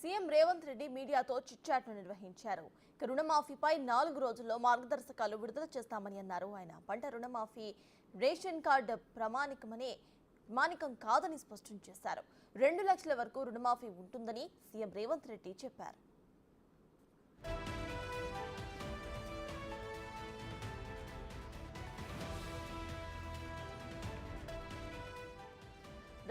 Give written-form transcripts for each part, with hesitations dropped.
CM Revanth Reddy మీడియాతో చిట్చాట్ను నిర్వహించారు. రుణమాఫీపై 4 రోజుల్లో మార్గదర్శకాలు విడుదల చేస్తామని అన్నారు. ఆయన పంట రుణమాఫీ రేషన్ కార్డు ప్రమాణికం కాదని స్పష్టం చేశారు. 2 లక్షల వరకు రుణమాఫీ ఉంటుందని సీఎం రేవంత్ రెడ్డి చెప్పారు.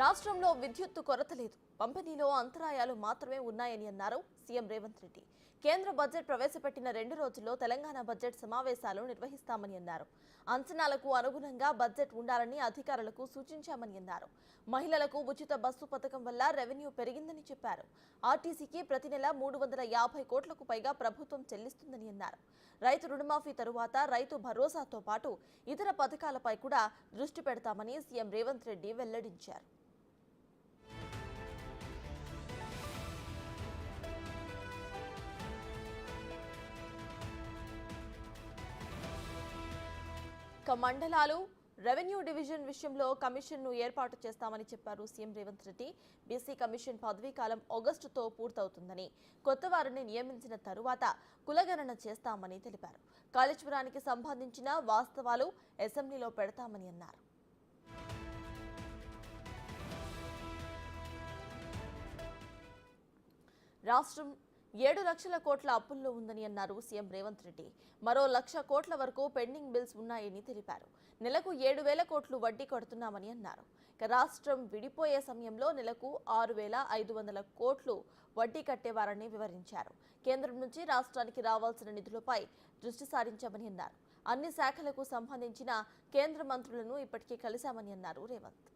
రాష్ట్రంలో విద్యుత్తు కొరత లేదు, పంపిణీలో అంతరాయాలు మాత్రమే ఉన్నాయని అన్నారు సీఎం రేవంత్ రెడ్డి. కేంద్ర బడ్జెట్ ప్రవేశపెట్టిన 2 రోజుల్లో తెలంగాణ బడ్జెట్ సమావేశాలు నిర్వహిస్తామని అన్నారు. అంచనాలకు అనుగుణంగా బడ్జెట్ ఉండాలని అధికారులకు సూచించామని అన్నారు. మహిళలకు ఉచిత బస్సు పథకం వల్ల రెవెన్యూ పెరిగిందని చెప్పారు. ఆర్టీసీకి ప్రతి నెల 350 కోట్లకు పైగా ప్రభుత్వం చెల్లిస్తుందని అన్నారు. రైతు రుణమాఫీ తరువాత రైతు భరోసాతో పాటు ఇతర పథకాలపై కూడా దృష్టి పెడతామని సీఎం రేవంత్ రెడ్డి వెల్లడించారు. మండలాలు రెవెన్యూ డివిజన్ విషయంలో కమిషన్ను ఏర్పాటు చేస్తామని చెప్పారు CM Revanth Reddy. BC commission పదవీకాలం ఆగస్టుతో పూర్తవుతుందని, కొత్త వారిని నియమించిన తరువాత కులగణన చేస్తామని తెలిపారు. కాళేశ్వరానికి సంబంధించిన వాస్తవాలు అసెంబ్లీలో పెడతామని అన్నారు. రాష్ట్రం 7 లక్షల కోట్ల అప్పుల్లో ఉందని అన్నారు సీఎం రేవంత్ రెడ్డి. మరో 1 లక్ష కోట్ల వరకు పెండింగ్ బిల్స్ ఉన్నాయని తెలిపారు. నెలకు 7,000 కోట్లు వడ్డీ కడుతున్నామని అన్నారు. రాష్ట్రం విడిపోయే సమయంలో నెలకు 6,500 కోట్లు వడ్డీ కట్టేవారని వివరించారు. కేంద్రం నుంచి రాష్ట్రానికి రావాల్సిన నిధులపై దృష్టి సారించామని అన్నారు. అన్ని శాఖలకు సంబంధించిన కేంద్ర మంత్రులను ఇప్పటికే కలిశామని అన్నారు రేవంత్.